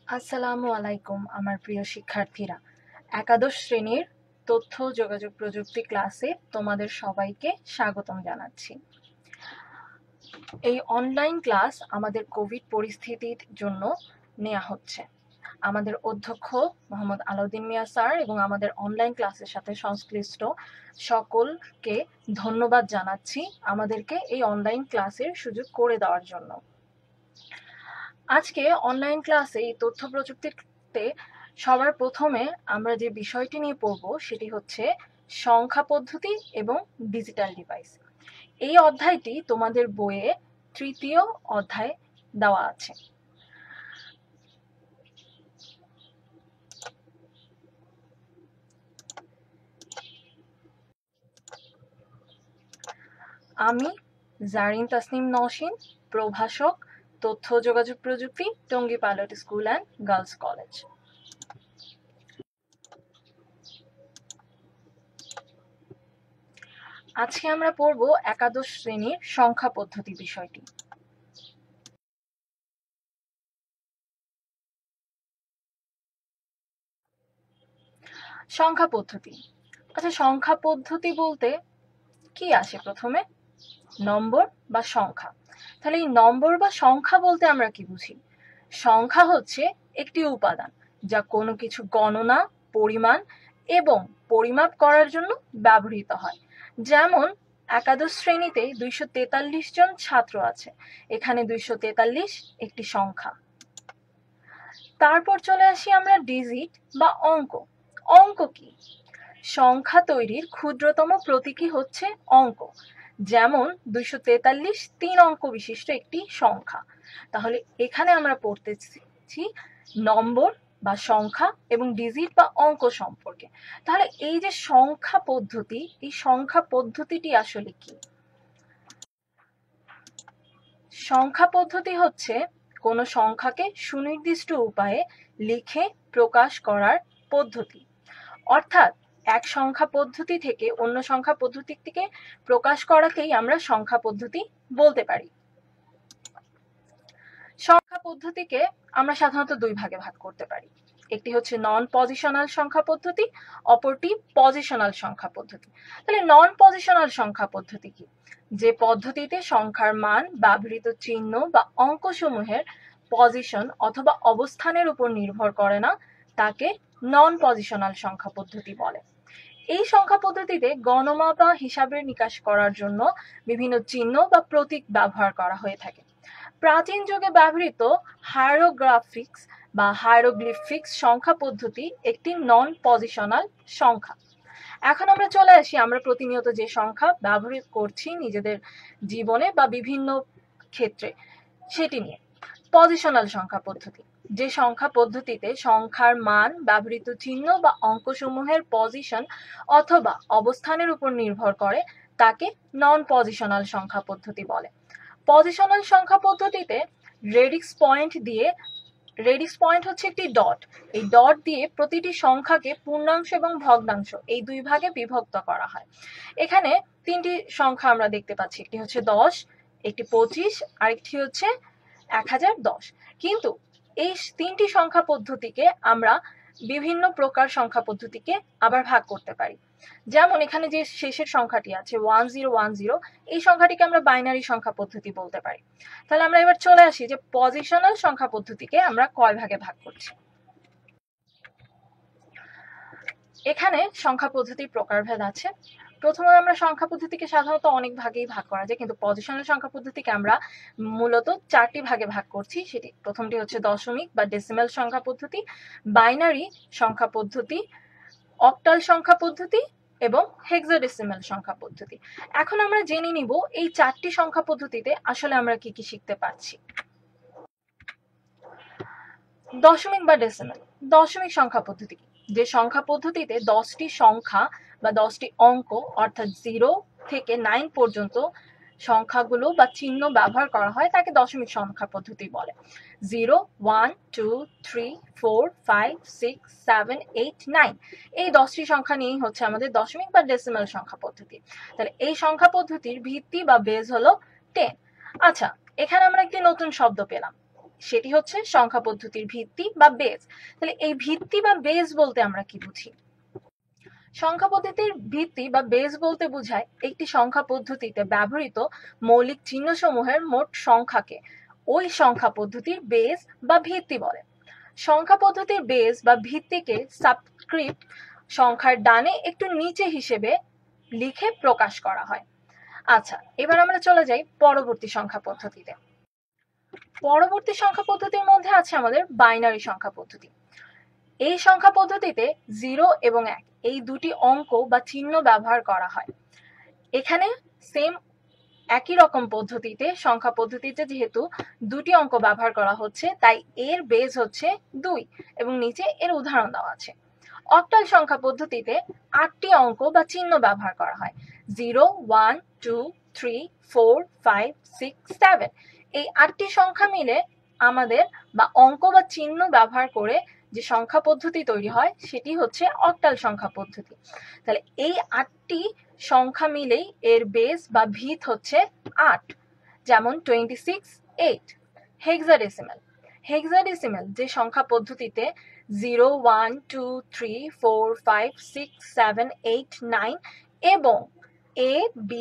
আসসালামু আলাইকুম আমার প্রিয় শিক্ষার্থীরা। একাদশ শ্রেণীর তথ্য যোগাযোগ প্রযুক্তি ক্লাসে তোমাদের সবাইকে স্বাগতম জানাচ্ছি। এই অনলাইন ক্লাস আমাদের কোভিড পরিস্থিতির জন্য নেওয়া হচ্ছে। আমাদের অধ্যক্ষ মোহাম্মদ আলাউদ্দিন মিয়া স্যার এবং আমাদের অনলাইন ক্লাসের সাথে সংশ্লিষ্ট সকলকে ধন্যবাদ জানাচ্ছি আমাদেরকে এই অনলাইন ক্লাসের সুযোগ করে দেওয়ার জন্য। আজকে অনলাইন ক্লাসে এই তথ্য প্রযুক্তিতে সবার প্রথমে আমরা যে বিষয়টি নিয়ে পড়ব সেটি হচ্ছে সংখ্যা পদ্ধতি এবং ডিজিটাল ডিভাইস। এই অধ্যায়টি তোমাদের বইয়ে তৃতীয় অধ্যায় দেওয়া আছে। আমি জারিন তাসনিম নওশিন, প্রভাষক, তথ্য যোগাযোগ প্রযুক্তি, Tongi pilot school and girls college. আজকে আমরা পড়ব একাদশ শ্রেণীর সংখ্যা পদ্ধতি বিষয়টি। সংখ্যা পদ্ধতি। আচ্ছা, সংখ্যা পদ্ধতি বলতে কি আসে? প্রথমে নম্বর বা সংখ্যা। তাহলে এই নম্বর বা সংখ্যা বলতে আমরা কি বুঝি? সংখ্যা হচ্ছে একটি উপাদান যা কোনো কিছু গণনা, পরিমাণ এবং পরিমাপ করার জন্য ব্যবহৃত হয়। যেমন একাদশ শ্রেণীতে 243 জন ছাত্র আছে, এখানে 243 একটি সংখ্যা। তারপর চলে আসি আমরা ডিজিট বা অঙ্ক। অঙ্ক কি? সংখ্যা তৈরির ক্ষুদ্রতম প্রতীকী হচ্ছে অঙ্ক। যেমন 243 3 অঙ্ক বিশিষ্ট একটি সংখ্যা। তাহলে এখানে আমরা পড়তেছি নম্বর বা সংখ্যা এবং ডিজিট বা অঙ্ক সম্পর্কে। তাহলে এই যে সংখ্যা পদ্ধতি, এই সংখ্যা পদ্ধতিটি আসলে কি? সংখ্যা পদ্ধতি হচ্ছে কোনো সংখ্যাকে সুনির্দিষ্ট উপায়ে লিখে প্রকাশ করার পদ্ধতি। অর্থাৎ এক সংখ্যা পদ্ধতি থেকে অন্য সংখ্যা পদ্ধতিকে প্রকাশ করাকেই আমরা সংখ্যা পদ্ধতি বলতে পারি। সংখ্যা পদ্ধতিকে আমরা সাধারণত দুই ভাগে ভাগ করতে পারি। একটি হচ্ছে নন পজিশনাল সংখ্যা পদ্ধতি, অপরটি পজিশনাল সংখ্যা পদ্ধতি। তাহলে নন পজিশনাল সংখ্যা পদ্ধতি কি? যে পদ্ধতিতে সংখ্যার মান ব্যবহৃত চিহ্ন বা অঙ্কসমূহের পজিশন অথবা অবস্থানের উপর নির্ভর করে না, তাকে নন পজিশনাল সংখ্যা পদ্ধতি বলে। এই সংখ্যা পদ্ধতিতে গণনা বা হিসাবের নিকাশ করার জন্য বিভিন্ন চিহ্ন বা প্রতীক ব্যবহার করা হয়ে থাকে। প্রাচীন যুগে ব্যবহৃত হায়ারোগ্রাফিক্স বা হায়ারোগ্লিফিক্স সংখ্যা পদ্ধতি একটি নন পজিশনাল সংখ্যা। এখন আমরা চলে আসি আমরা প্রতিনিয়ত যে সংখ্যা ব্যবহার করছি নিজেদের জীবনে বা বিভিন্ন ক্ষেত্রে সেটি নিয়ে। পজিশনাল সংখ্যা পদ্ধতি, যে সংখ্যা পদ্ধতিতে সংখ্যার মান ব্যবহৃত চিহ্ন বা অঙ্কসমূহের পজিশন অথবা অবস্থানের উপর নির্ভর করে, তাকে নন পজিশনাল সংখ্যা পদ্ধতি বলে। পজিশনাল সংখ্যা পদ্ধতিতে রেডিক্স পয়েন্ট হচ্ছে একটি ডট। এই ডট দিয়ে প্রতিটি সংখ্যাকে পূর্ণাংশ এবং ভগ্নাংশ এই দুই ভাগে বিভক্ত করা হয়। এখানে তিনটি সংখ্যা আমরা দেখতে পাচ্ছি, একটি হচ্ছে 10, একটি 25, আরেকটি হচ্ছে 1010। কিন্তু এই তিনটি সংখ্যা পদ্ধতিকে আমরা বিভিন্ন প্রকার সংখ্যা পদ্ধতিকে আবার ভাগ করতে পারি। যেমন এখানে যে শেষের সংখ্যাটি আছে 1010, এই সংখ্যাটিকে আমরা বাইনারি সংখ্যা পদ্ধতি বলতে পারি। তাহলে আমরা এবার চলে আসি যে পজিশনাল সংখ্যা পদ্ধতিকে আমরা কয় ভাগে ভাগ করছি। এখানে সংখ্যা পদ্ধতির প্রকারভেদ আছে। প্রথমে আমরা সংখ্যা পদ্ধতিকে সাধারণত অনেক ভাগেই ভাগ করা যায়, কিন্তু পজিশনাল সংখ্যা পদ্ধতিকে আমরা মূলত 4টি ভাগে ভাগ করছি। সেটি প্রথমটি হচ্ছে দশমিক বা ডেসিমেল সংখ্যা পদ্ধতি, বাইনারি সংখ্যা পদ্ধতি, অক্টাল সংখ্যা পদ্ধতি এবং হেক্সাডেসিমেল সংখ্যা পদ্ধতি। এখন আমরা জেনে নিব এই 4টি সংখ্যা পদ্ধতিতে আসলে আমরা কি কি শিখতে পাচ্ছি। দশমিক বা ডেসিমেল। দশমিক সংখ্যা পদ্ধতি, যে সংখ্যা পদ্ধতিতে 10টি সংখ্যা বা 10টি অঙ্ক অর্থাৎ 0 থেকে 9 পর্যন্ত সংখ্যাগুলো বা চিহ্ন ব্যবহার করা হয়, তাকে দশমিক সংখ্যা পদ্ধতি বলে। 0, 1, 2, 3, 4, 5, 6, 7, 8, 9 এই 10টি সংখ্যা নিয়েই হচ্ছে আমাদের দশমিক বা ডেসিমেল সংখ্যা পদ্ধতি। তাহলে এই সংখ্যা পদ্ধতির ভিত্তি বা বেজ হলো 10। আচ্ছা, এখানে আমরা একটি নতুন শব্দ পেলাম, সেটি হচ্ছে সংখ্যা পদ্ধতির ভিত্তি বা বেস। তাহলে এই ভিত্তি বা বেস বলতে আমরা কি বুঝি? সংখ্যা পদ্ধতির ভিত্তি বা বেস বলতে বোঝায় একটি সংখ্যা পদ্ধতিতে ব্যবহৃত মৌলিক চিহ্নসমূহের মোট সংখ্যাকে ওই সংখ্যা পদ্ধতির বেস বা ভিত্তি বলে। সংখ্যা পদ্ধতির বেস বা ভিত্তিকে সাবস্ক্রিপ্ট সংখ্যার ডানে একটু নিচে হিসেবে লিখে প্রকাশ করা হয়। আচ্ছা, এবার আমরা চলে যাই পরবর্তী সংখ্যা পদ্ধতিতে। পরবর্তী সংখ্যা পদ্ধতির মধ্যে আছে আমাদের বাইনারি সংখ্যা পদ্ধতি। এই সংখ্যা পদ্ধতিতে 0 এবং 1 এই দুটি অঙ্ক বা চিহ্ন ব্যবহার করা হয়। এখানে সেম একই রকম পদ্ধতিতে সংখ্যা পদ্ধতিতে যেহেতু দুটি অঙ্ক ব্যবহার করা হচ্ছে, তাই এর বেস হচ্ছে 2 এবং নিচে এর উদাহরণ দেওয়া আছে। অক্টাল সংখ্যা পদ্ধতিতে 8টি অঙ্ক বা চিহ্ন ব্যবহার করা হয়। 0, 1, 2, 3, 4, 5, 6, 7 এই 8টি সংখ্যা মিলে আমাদের বা অঙ্ক বা চিহ্ন ব্যবহার করে যে সংখ্যা পদ্ধতি তৈরি হয় সেটি হচ্ছে অক্টাল সংখ্যা পদ্ধতি। তাহলে এই 8টি সংখ্যা মিলেই এর বেস বা ভিত হচ্ছে 8, যেমন 26, 8। হেক্সাডেসিমাল। হেক্সাডেসিমাল যে সংখ্যা পদ্ধতিতে 0, 1, 2, 3, 4, 5, 6, 7, 8, 9 এবং A, B,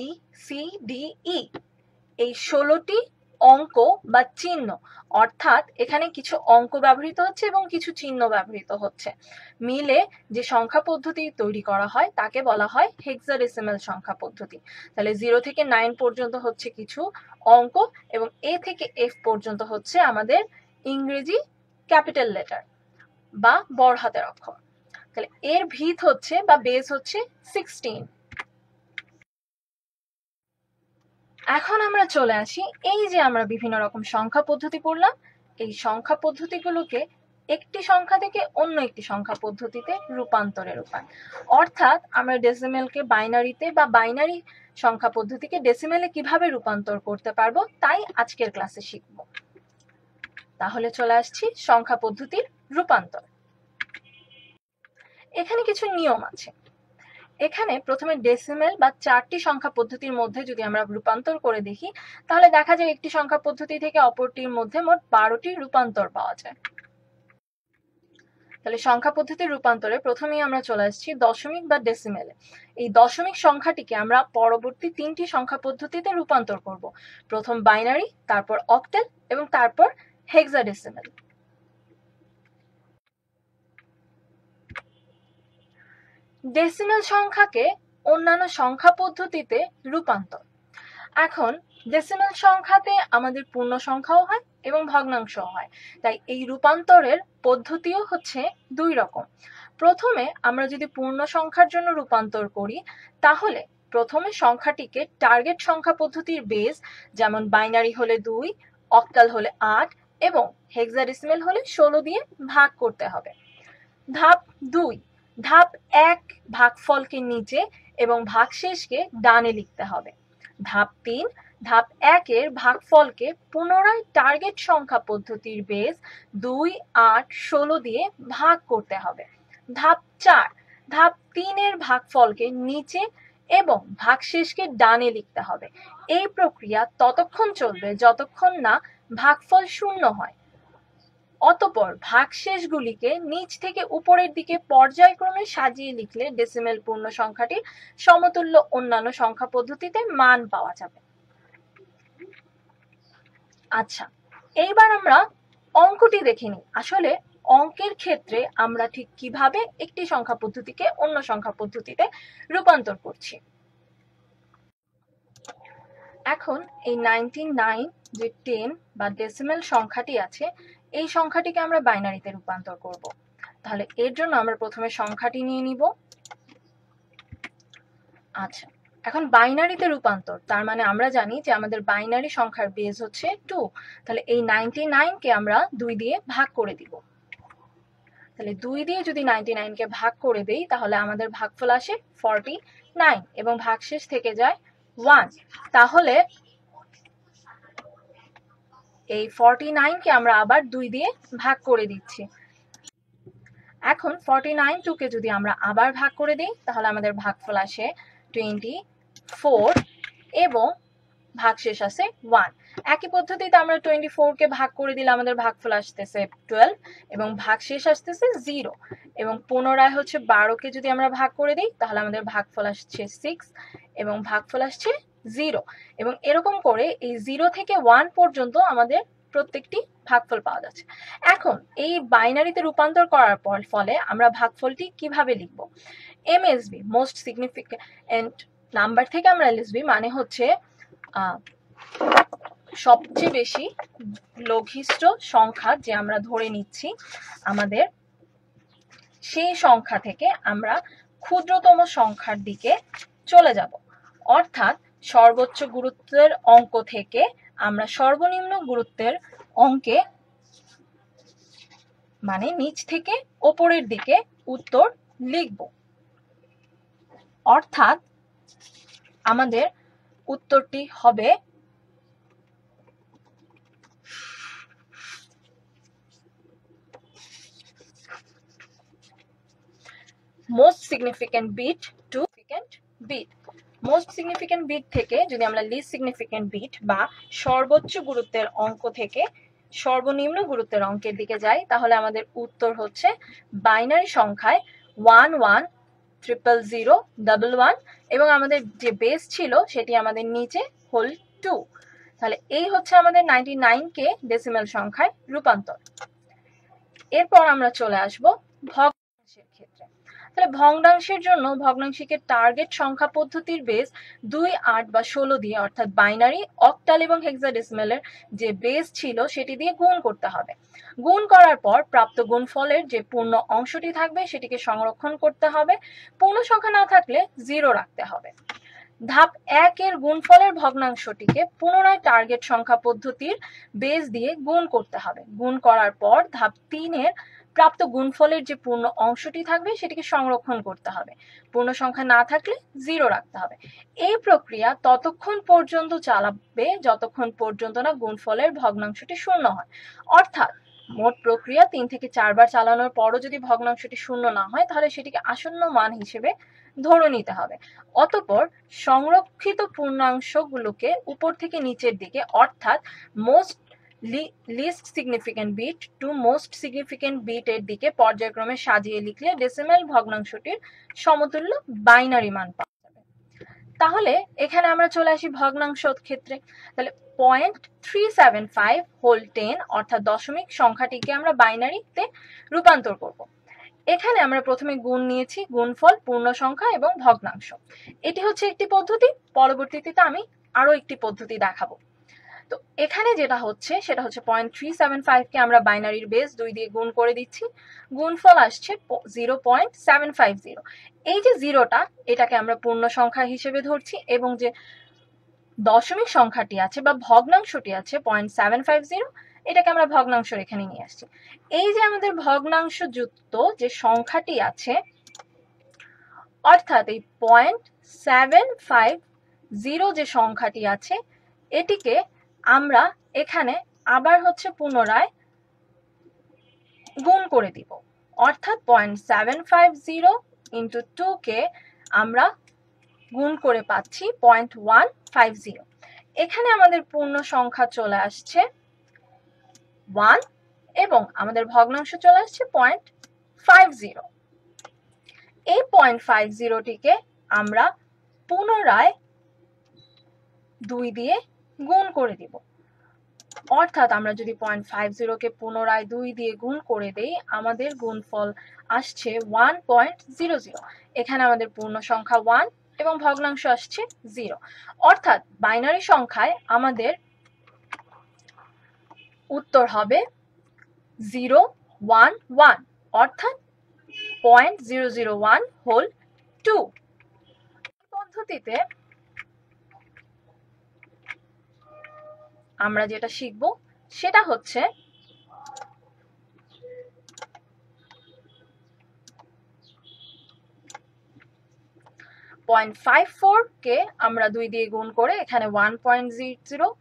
C, D, E এই 16টি অঙ্ক বা চিহ্ন, অর্থাৎ এখানে কিছু অঙ্ক ব্যবহৃত হচ্ছে এবং কিছু চিহ্ন ব্যবহৃত হচ্ছে, মিলে যে সংখ্যা পদ্ধতি তৈরি করা হয় তাকে বলা হয় হেক্সাডেসিমাল সংখ্যা পদ্ধতি। তাহলে 0 থেকে 9 পর্যন্ত হচ্ছে কিছু অঙ্ক এবং A থেকে F পর্যন্ত হচ্ছে আমাদের ইংরেজি ক্যাপিটাল লেটার বা বড় হাতের অক্ষর। তাহলে এর ভিত হচ্ছে বা বেস হচ্ছে 16। এখন আমরা চলে আসি, এই যে আমরা বিভিন্ন রকম সংখ্যা পদ্ধতি পড়লাম, এই সংখ্যা পদ্ধতিগুলোকে একটি সংখ্যা থেকে অন্য একটি সংখ্যা পদ্ধতিতে রূপান্তরের উপায়, অর্থাৎ আমরা ডেসিমেলকে বাইনারিতে বা বাইনারি সংখ্যা পদ্ধতিকে ডেসিমেলে কিভাবে রূপান্তর করতে পারবো তাই আজকের ক্লাসে শিখব। তাহলে চলে আসছি সংখ্যা পদ্ধতির রূপান্তর। এখানে কিছু নিয়ম আছে। এখানে প্রথমে ডেসিমেল বা 4টি সংখ্যা পদ্ধতির মধ্যে যদি আমরা রূপান্তর করে দেখি, তাহলে দেখা যায় একটি সংখ্যা পদ্ধতি থেকে অপরটির মধ্যে মোট 12টি রূপান্তর পাওয়া যায়। তাহলে সংখ্যা পদ্ধতির রূপান্তরে প্রথমেই আমরা চলে আসছি দশমিক বা ডেসিমেলে। এই দশমিক সংখ্যাটিকে আমরা পরবর্তী 3টি সংখ্যা পদ্ধতিতে রূপান্তর করব। প্রথম বাইনারি, তারপর অক্টাল এবং তারপর হেক্সাডেসিমেল। ডেসিমেল সংখ্যাকে অন্যান্য সংখ্যা পদ্ধতিতে রূপান্তর। এখন ডেসিমেল সংখ্যাতে আমাদের পূর্ণ সংখ্যাও হয় এবং ভগ্নাংশও হয়, তাই এই রূপান্তরের পদ্ধতিও হচ্ছে 2 রকম। প্রথমে আমরা যদি পূর্ণ সংখ্যার জন্য রূপান্তর করি, তাহলে প্রথমে সংখ্যাটিকে টার্গেট সংখ্যা পদ্ধতির বেস, যেমন বাইনারি হলে 2, অক্টাল হলে 8 এবং হেক্সাডেসিমেল হলে 16 দিয়ে ভাগ করতে হবে। ধাপ 2, ধাপ 1 ভাগফলকে নিচে এবং ভাগশেষকে ডানে লিখতে হবে। ধাপ 3, ধাপ 1 এর ভাগফলকে পুনরায় টার্গেট সংখ্যা পদ্ধতির বেস 2, 8, 16 দিয়ে ভাগ করতে হবে। ধাপ 4, ধাপ 3 এর ভাগফলকে নিচে এবং ভাগশেষকে ডানে লিখতে হবে। এই প্রক্রিয়া ততক্ষণ চলবে যতক্ষণ না ভাগফল শূন্য হয়। অতঃপর ভাগশেষগুলিকে নিচ থেকে উপরের দিকে পর্যায়ক্রমে সাজিয়ে লিখলে ডেসিমেল পূর্ণ সংখ্যাটির সমতুল্য অন্যান্য সংখ্যা পদ্ধতিতে মান পাওয়া যাবে। আচ্ছা, এইবার আমরা অঙ্কটি দেখে নিই। আসলে অঙ্কের ক্ষেত্রে আমরা ঠিক কিভাবে একটি সংখ্যা পদ্ধতিকে অন্য সংখ্যা পদ্ধতিতে রূপান্তর করছি। এখন এই 99 যে 10 বা ডেসিমেল সংখ্যাটি আছে, এই সংখ্যাটিকে আমরা বাইনারিতে রূপান্তর করব। তাহলে এর জন্য আমরা প্রথমে সংখ্যাটি নিয়ে নিব। আচ্ছা, এখন বাইনারিতে রূপান্তর, তার মানে আমরা জানি যে আমাদের বাইনারি সংখ্যার বেস হচ্ছে 2। তাহলে এই 99 কে আমরা 2 দিয়ে ভাগ করে দিব। তাহলে 2 দিয়ে যদি 99 কে ভাগ করে দেই, তাহলে আমাদের ভাগফল আসে 49 এবং ভাগশেষ থেকে যায় 1। তাহলে এই 49 কে আমরা আবার 2 দিয়ে ভাগ করে দিচ্ছি। এখন 49 কে যদি আমরা আবার ভাগ করে দিই, তাহলে আমাদের ভাগফল আসে 24 এবং ভাগশেষ আছে 1। একই পদ্ধতিতে আমরা 24 কে ভাগ করে দিলে আমাদের ভাগফল আসতেছে 12 এবং ভাগশেষ আসতেছে 0 এবং পুনরায় হচ্ছে 12 কে যদি আমরা ভাগ করে দিই তাহলে আমাদের ভাগফল আসছে 6 এবং ভাগফল আসছে 0 এবং এরকম করে এই 0 থেকে 1 পর্যন্ত আমাদের প্রত্যেকটি ভাগফল পাওয়া যাচ্ছে। এখন এই বাইনারিতে রূপান্তর করার ফলে আমরা ভাগফলটি কিভাবে লিখব? এমএসবি মোস্ট সিগনিফিক্যান্ট নাম্বার থেকে আমরা এলএসবি মানে হচ্ছে সবচেয়ে বেশি লঘিষ্ঠ সংখ্যা যে আমরা ধরে নিচ্ছি আমাদের, সেই সংখ্যা থেকে আমরা ক্ষুদ্রতম সংখ্যার দিকে চলে যাব। অর্থাৎ সর্বোচ্চ গুরুত্বের অঙ্ক থেকে আমরা সর্বনিম্ন গুরুত্বের অঙ্কে মানে নিচ থেকে ওপরের দিকে উত্তর লিখব। অর্থাৎ আমাদের উত্তরটি হবে most significant bit to significant bit. Most significant bit থেকে যদি আমরা লিস্ট সিগনিফিক্যান্ট বিট বা সর্বোচ্চ গুরুত্বের অঙ্ক থেকে সর্বনিম্ন গুরুত্বের অঙ্কের দিকে যাই তাহলে আমাদের উত্তর হচ্ছে বাইনারি সংখ্যায় 1 1 0 0 1 1 এবং আমাদের যে বেস ছিল সেটি আমাদের নিচে হোল 2। তাহলে এই হচ্ছে আমাদের 99 কে ডেসিমাল সংখ্যায় রূপান্তর। এরপর আমরা চলে আসব ভগ্নাংশের ক্ষেত্রে। তাহলে ভগ্নাংশের জন্য ভগ্নাংশকে টার্গেট সংখ্যা পদ্ধতির বেস 2 8 বা 16 দিয়ে অর্থাৎ বাইনারি, অক্টাল এবং হেক্সাডেসিমালের যে বেস ছিল সেটি দিয়ে গুণ করতে হবে। গুণ করার পর প্রাপ্ত গুণফলের যে পূর্ণ অংশটি থাকবে সেটিকে সংরক্ষণ করতে হবে। পূর্ণ সংখ্যা না থাকলে 0 রাখতে হবে। ধাপ 1 এর গুণফলের ভগ্নাংশটিকে পুনরায় টার্গেট সংখ্যা পদ্ধতির বেস দিয়ে গুণ করতে হবে। গুণ করার পর ধাপ 3 এর প্রাপ্ত গুণফলের যে পূর্ণ অংশটি থাকবে সেটিকে সংরক্ষণ করতে হবে। পূর্ণ সংখ্যা না থাকলে 0 রাখতে হবে। এই প্রক্রিয়া ততক্ষণ পর্যন্ত চালাবে যতক্ষণ পর্যন্ত না গুণফলের ভগ্নাংশটি শূন্য হয়। অর্থাৎ মোট প্রক্রিয়া 3 থেকে 4 বার চালানোর পরও যদি ভগ্নাংশটি শূন্য না হয় তাহলে সেটিকে আসন্ন মান হিসেবে ধরে নিতে হবে। অতঃপর সংরক্ষিত পূর্ণাংশগুলোকে উপর থেকে নিচের দিকে অর্থাৎ most least significant bit to most significant bit এর দিকে পর্যায়ক্রমে সাজিয়ে লিখলে ডেসিমাল ভগ্নাংশটির সমতুল্য বাইনারি মান পাওয়া যাবে। তাহলে এখানে আমরা চলে আসি ভগ্নাংশ ক্ষেত্রে। তাহলে 0.375 হোল 10 অর্থাৎ দশমিক সংখ্যাটিকে আমরা বাইনারিতে রূপান্তর করব। এখানে আমরা প্রথমে গুণ নিয়েছি, গুণফল, পূর্ণ সংখ্যা এবং ভগ্নাংশ। এটি হচ্ছে একটি পদ্ধতি। পরবর্তীতে আমি আরো একটি পদ্ধতি দেখাবো। তো এখানে যেটা হচ্ছে সেটা হচ্ছে 0.375 কে আমরা বাইনারির বেস 2 দিয়ে গুণ করে দিচ্ছি। গুণফল আসছে 0.750। এই যে 0টা এটাকে আমরা পূর্ণ সংখ্যা হিসেবে ধরছি এবং যে দশমিক সংখ্যাটি আছে বা ভগ্নাংশটি আছে 0.750 এটাকে আমরা ভগ্নাংশ এখানে নিয়ে আসছি। এই যে আমাদের ভগ্নাংশ যুক্ত যে সংখ্যাটি আছে অর্থাৎ এই 0.750 যে সংখ্যাটি আছে এটিকে আমরা এখানে আবার হচ্ছে পুনরায় গুণ করে দিব। অর্থাৎ 0.750 ইন্টু 2 কে আমরা গুণ করে পাচ্ছি 0.150। এখানে আমাদের পূর্ণ সংখ্যা চলে আসছে 1 এবং আমাদের ভগ্নাংশ চলে আসছে 0.50। এই 0.50টিকে আমরা পুনরায় 2 দিয়ে গুণ করে দিব। অর্থাৎ আমরা যদি 0.50 কে পুনরায় 2 দিয়ে গুণ করে দেই আমাদের গুণফল আসছে 1.00। এখানে আমাদের পূর্ণ সংখ্যা 1 এবং ভগ্নাংশ আসছে 0। অর্থাৎ বাইনারি সংখ্যায় আমাদের উত্তর হবে 011 অর্থাৎ 0.001 হোল 2। পদ্ধতিতে আমরা যেটা শিখব সেটা হচ্ছে 0.54 কে আমরা 2 দিয়ে গুণ করে এখানে 1.00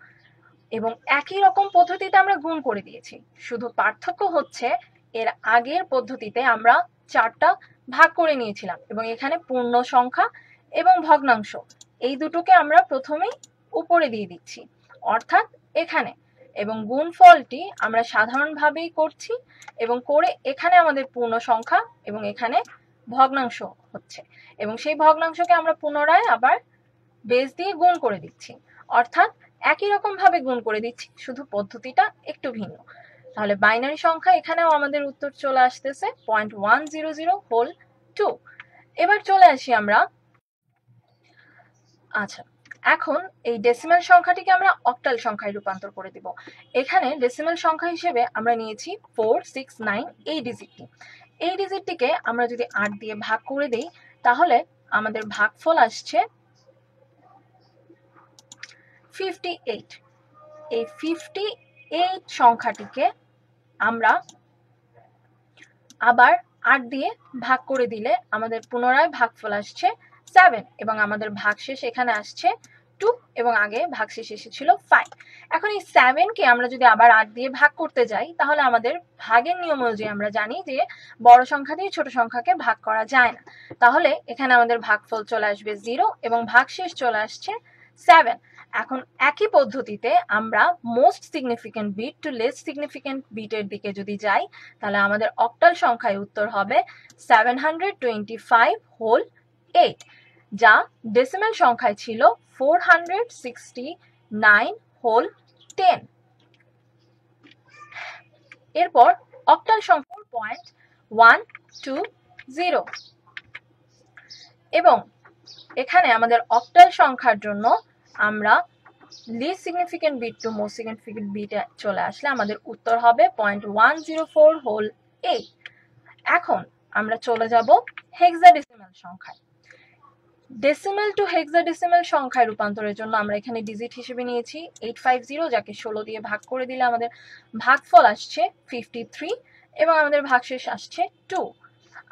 এবং একই রকম পদ্ধতিতে আমরা গুণ করে দিয়েছি। শুধু পার্থক্য হচ্ছে এর আগের পদ্ধতিতে আমরা 4টা ভাগ করে নিয়েছিলাম এবং এখানে পূর্ণ সংখ্যা এবং ভগ্নাংশ এই দুটোকে আমরা প্রথমেই উপরে দিয়ে দিচ্ছি, অর্থাৎ এখানে, এবং গুণফলটি আমরা সাধারণভাবেই করছি এবং করে এখানে আমাদের পূর্ণ সংখ্যা এবং এখানে ভগ্নাংশ হচ্ছে, এবং সেই ভগ্নাংশকে আমরা পুনরায় আবার বেস দিয়ে গুণ করে দিচ্ছি, অর্থাৎ একই রকম ভাবে গুণ করে দিচ্ছি, শুধু পদ্ধতিটা একটু ভিন্ন। তাহলে বাইনারি সংখ্যা এখানেও আমাদের উত্তর চলে আসতেছে 0.100 হোল 2। এবার চলে আসি আমরা, আচ্ছা এখন এই ডেসিমাল সংখ্যাটিকে আমরা অক্টাল সংখ্যায় রূপান্তর করে দিব। এখানে ডেসিমাল সংখ্যা হিসেবে আমরা নিয়েছি 469 এই ডিজিটটি। এই ডিজিটটিকে আমরা যদি 8 দিয়ে ভাগ করে দেই তাহলে আমাদের ভাগফল আসছে 58। এই 58 সংখ্যাটিকে আমরা আবার 8 দিয়ে ভাগ করে দিলে আমাদের পুনরায় ভাগফল আসছে 7 এবং আমাদের ভাগশেষ এখানে আসছে 2 এবং আগে ভাগশেষ এসেছিল 5। এখন এই 7 কে আমরা যদি আবার 8 দিয়ে ভাগ করতে যাই তাহলে আমাদের ভাগের নিয়ম অনুযায়ী আমরা জানি যে বড় সংখ্যা দিয়ে ছোট সংখ্যাকে ভাগ করা যায় না, তাহলে এখানে আমাদের ভাগফল চলে আসবে 0 এবং ভাগশেষ চলে আসছে 7। এখন একই পদ্ধতিতে আমরা most significant bit to less significant বিটের দিকে যদি যাই তাহলে আমাদের অক্টাল সংখ্যায় উত্তর হবে 725 হোল 8, যা ডেসিমাল সংখ্যায় ছিল 469 হোল 10। এরপর অক্টাল সংখ্যা 0.120 এবং এখানে আমাদের অক্টাল সংখ্যার জন্য আমরা least significant bit to most significant বিটে চলে আসলে আমাদের উত্তর হবে 0.104 হোল 8। এখন আমরা চলে যাব হেক্সাডেসিমাল সংখ্যায়। ডেসিমাল টু হেক্সাডেসিমাল সংখ্যায় রূপান্তরের জন্য আমরা এখানে ডিজিট হিসেবে নিয়েছি 850, যাকে 16 দিয়ে ভাগ করে দিলে আমাদের ভাগফল আসছে 53 এবং আমাদের ভাগশেষ আসছে 2।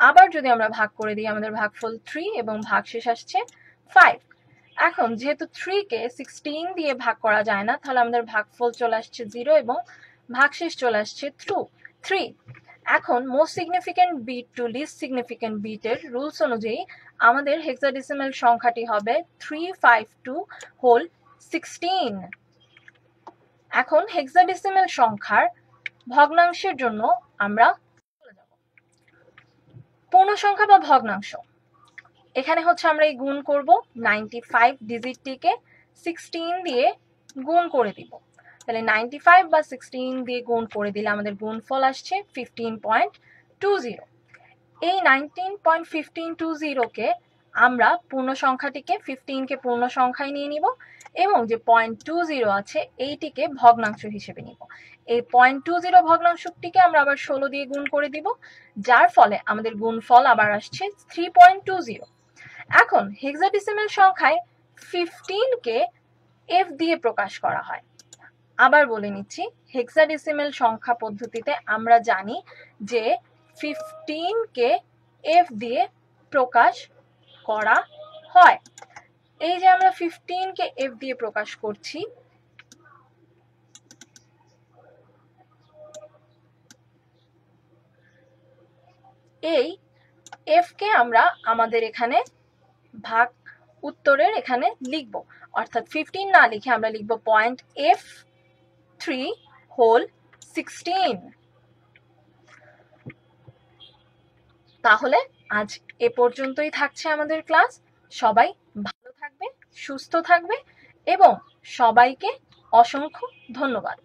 আবার যদি আমরা ভাগ করে দিই আমাদের ভাগফল 3 এবং ভাগশেষ আসছে 5। এখন যেহেতু 3 কে 16 দিয়ে ভাগ করা যায় না তাহলে আমাদের ভাগফল চলে আসছে 0 এবং ভাগশেষ চলে আসছে 3। এখন most significant bit to least significant বিটের রুলস অনুযায়ী আমাদের হেক্সাডেসিমাল সংখ্যাটি হবে 352 হোল 16। এখন হেক্সাডেসিমাল সংখ্যার ভগ্নাংশের জন্য আমরা চলে যাব পূর্ণ সংখ্যা বা ভগ্নাংশ। এখানে হচ্ছে আমরা এই গুণ করব 95 ডিজিটটিকে 16 দিয়ে গুণ করে দিব, তাহলে 95 বা 16 দিয়ে গুণ করে দিলে আমাদের গুণফল আসছে 15.20। এই 19.1520 কে আমরা পূর্ণ সংখ্যাটিকে 15 কে পূর্ণ সংখ্যায় নিয়ে নিব এবং যে 0.20 আছে এইটিকে ভগ্নাংশ হিসেবে নিব। এই 0.20 ভগ্নাংশটিকে আমরা আবার 16 দিয়ে গুণ করে দিব, যার ফলে আমাদের গুণফল আবার আসছে 3.20। এখন হেক্সাডেসিমাল সংখ্যায় 15 কে f দিয়ে প্রকাশ করা হয়। আবার বলে নিচ্ছি, হেক্সাডেসিমাল সংখ্যা পদ্ধতিতে আমরা জানি যে 15 কে f দিয়ে প্রকাশ করা হয়। এই যে আমরা 15 কে f দিয়ে প্রকাশ করছি, এই f কে আমরা আমাদের এখানে ভাগ উত্তরের এখানে লিখব, অর্থাৎ 15 না লিখে আমরা লিখব .f3 হোল 16। তাহলে আজ এ পর্যন্তই থাকছে আমাদের ক্লাস। সবাই ভালো থাকবে, সুস্থ থাকবে এবং সবাইকে অসংখ্য ধন্যবাদ।